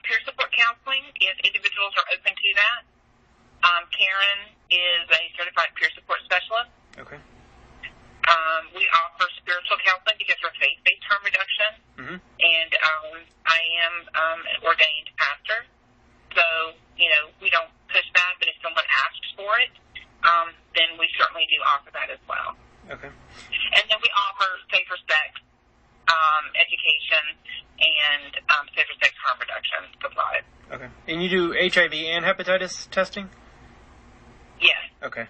peer support counseling if individuals are open to that. Karen is a certified peer support specialist. Okay. We offer spiritual counseling because we're faith-based harm reduction. Mm-hmm. And I am an ordained pastor. So, we don't push that, but if someone asks for it, then we certainly do offer that as well. Okay. And then we offer safer sex education and safer sex harm reduction supplies. Okay. And you do HIV and hepatitis testing? Yes. Okay.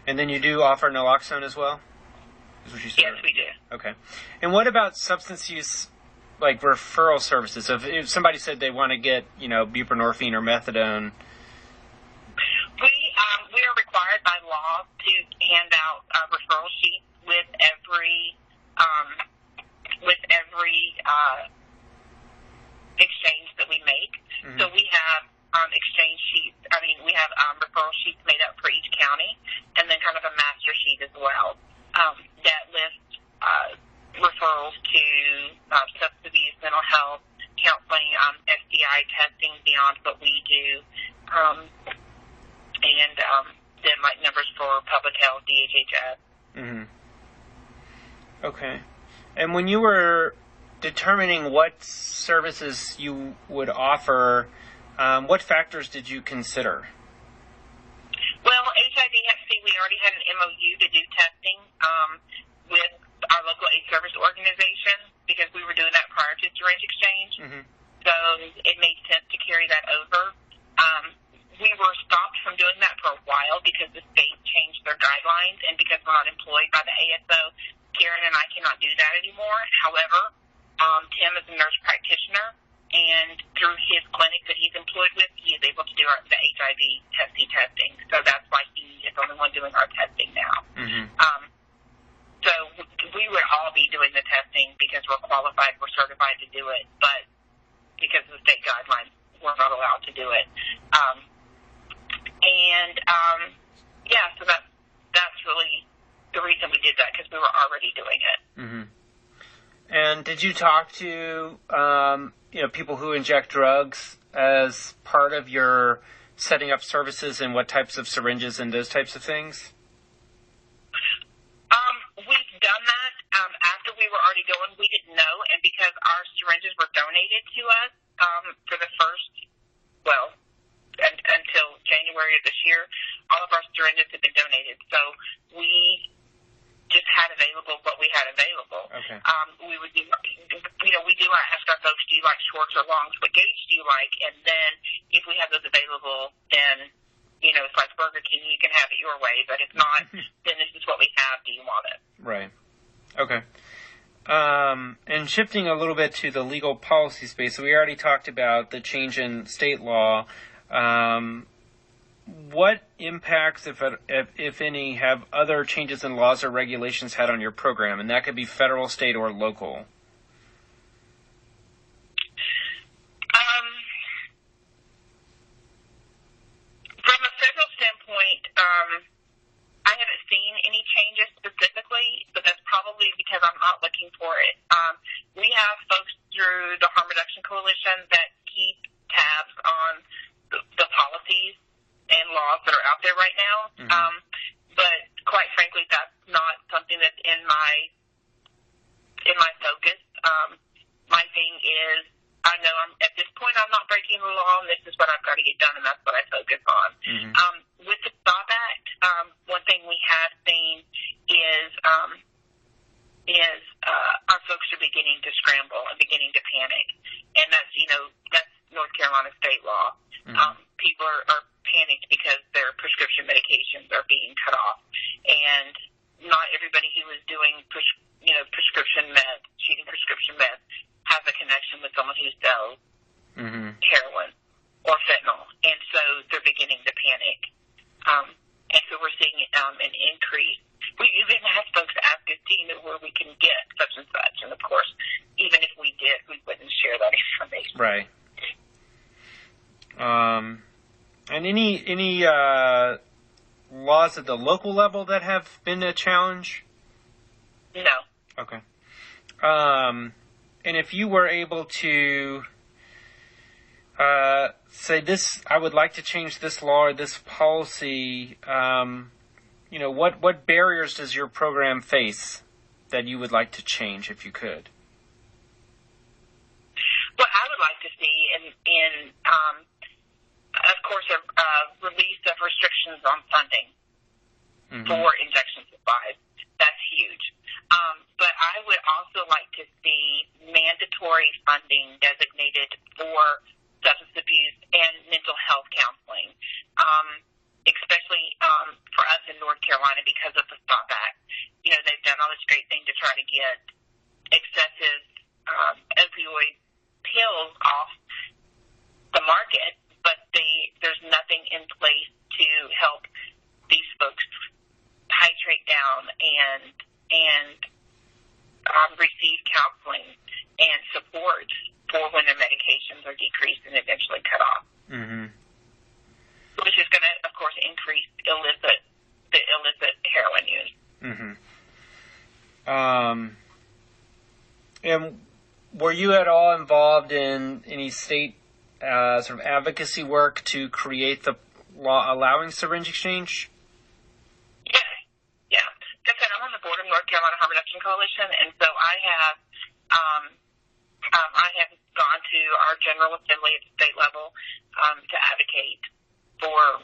And then you do offer naloxone as well? Is what you said? Yes, we do. Okay. And what about substance use, like referral services? So if somebody said they want to get, buprenorphine or methadone. We are required by law to hand out referral sheets with every exchange that we make. Mm-hmm. So we have exchange sheets. We have referral sheets made up for each county, and then kind of a master sheet as well that lists referrals to substance abuse, mental health, counseling, STI testing beyond what we do, and then like numbers for public health, DHHS. Mm-hmm. Okay. And when you were determining what services you would offer, what factors did you consider? Well, HIV, Hep C, we already had an MOU to do testing with our local AIDS service organization because we were doing that prior to syringe exchange. Mm-hmm. So it made sense to carry that over. We were stopped from doing that for a while because the state changed their guidelines, and because we're not employed by the ASO, Karen and I cannot do that anymore. However, Tim is a nurse practitioner, and through his clinic that he's employed with, he is able to do the HIV testing. So that's why he is the only one doing our testing now. Mm-hmm. So we would all be doing the testing because we're qualified, we're certified to do it, but because of the state guidelines, we're not allowed to do it. So that's really the reason we did that, because we were already doing it. Mm-hmm. And did you talk to people who inject drugs as part of your setting up services, and what types of syringes and those types of things? We've done that after we were already going. We didn't know, and because our syringes were donated to us for the first, until January of this year, all of our syringes have been donated. So we just had available what we had available. Okay. We would do, we do ask our folks, do you like shorts or longs? What gauge do you like? And then if we have those available, then, it's like Burger King, you can have it your way. But if not, then this is what we have. Do you want it? Right. Okay. And shifting a little bit to the legal policy space, so we already talked about the change in state law. What impacts, if any, have other changes in laws or regulations had on your program? And that could be federal, state, or local. From a federal standpoint, I haven't seen any changes specifically, but that's probably because I'm not looking for it. We have folks through the Harm Reduction Coalition that keep tabs on the policies and laws that are out there right now. Mm-hmm. But quite frankly, that's not something that's in my focus. My thing is, I know at this point I'm not breaking the law, and this is what I've got to get done, and that's what I focus on. Mm-hmm. With the STOP Act, one thing we have seen is our folks are beginning to scramble and beginning to panic, and that's North Carolina state law. Mm-hmm. People are panicked because their prescription medications are being cut off, and not everybody who is doing prescription meth, shooting prescription meth, has a connection with someone who sells mm-hmm. heroin or fentanyl, and so they're beginning to panic. And so we're seeing an increase. We even have folks ask us, do you know where we can get such and such? And of course, even if we did, we wouldn't share that information. Right. And any laws at the local level that have been a challenge? No. Okay. And if you were able to say this, I would like to change this law or this policy, what barriers does your program face that you would like to change if you could? What I would like to see of course, a release of restrictions on funding for injection supplies. That's huge. But I would also like to see mandatory funding designated for substance abuse and mental health counseling, especially for us in North Carolina because of the STOP Act. They've done all this great thing to try to get excessive opioid pills off the market, but there's nothing in place to help these folks titrate down and receive counseling and support for when their medications are decreased and eventually cut off. Which is going to, of course, increase the illicit heroin use. And were you at all involved in any state sort of advocacy work to create the law allowing syringe exchange? Yeah. Like I said, I'm on the board of North Carolina Harm Reduction Coalition, and so I have gone to our General Assembly at the state level to advocate for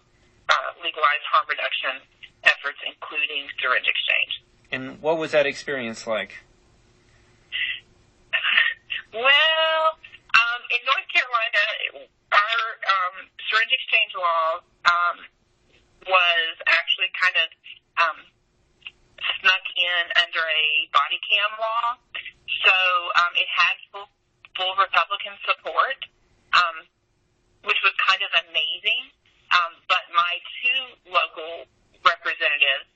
legalized harm reduction efforts, including syringe exchange. And what was that experience like? Well, in North Carolina, our syringe exchange law was actually kind of snuck in under a body cam law. So it had full Republican support, which was kind of amazing. But my two local representatives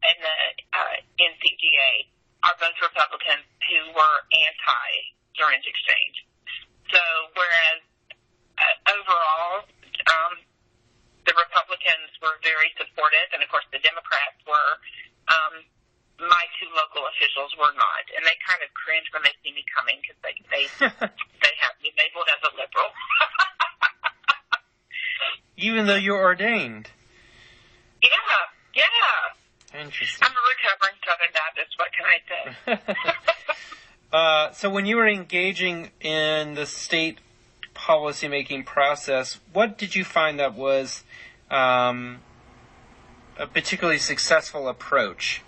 in the NCGA are both Republicans who were anti-syringe exchange. So whereas overall the Republicans were very supportive, and of course the Democrats were, my two local officials were not, and they kind of cringe when they see me coming because they have me labeled as a liberal. Even though you're ordained. Yeah. Interesting. I'm a recovering Southern Baptist. What can I say? So when you were engaging in the state policymaking process, what did you find that was a particularly successful approach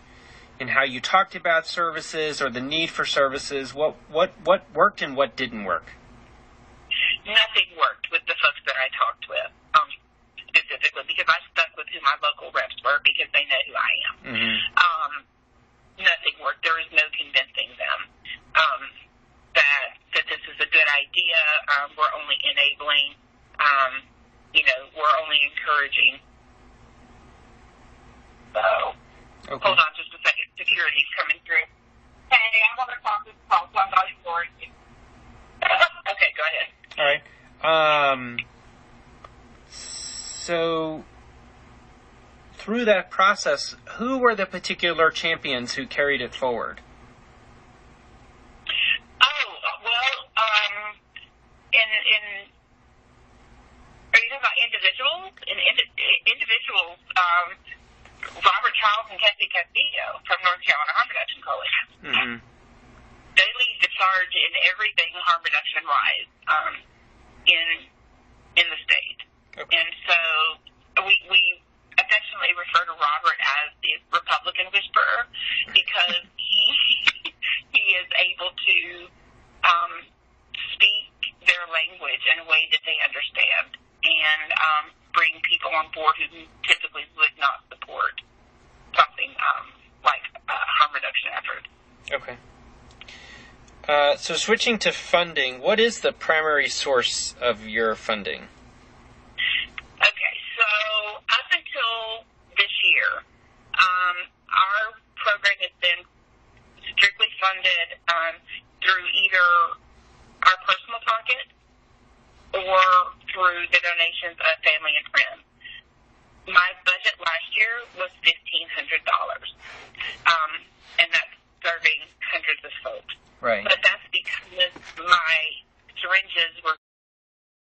in how you talked about services or the need for services? What worked and what didn't work? Nothing worked with the folks that I talked with, specifically, because I stuck with who my local reps were because they know who I am. Nothing worked. There was no convincing them that this is a good idea. We're only enabling. We're only encouraging. So, okay. Hold on just a second. Security's coming through. Hey, I'm going to talk this call, so I'm not ignoring you. Okay, go ahead. All right. So, through that process, who were the particular champions who carried it forward? Are you talking about individuals? Individuals, Robert Charles and Cassie Castillo from North Carolina Harm Reduction Coalition. They lead the charge in everything harm reduction wise in the state. Okay. And so we affectionately refer to Robert as the Republican whisperer because he is able to speak their language in a way that they understand and bring people on board who typically would not support something like a harm reduction effort. Okay. So switching to funding, what is the primary source of your funding? Okay, so up until this year, our program has been strictly funded through either our personal pocket or through the donations of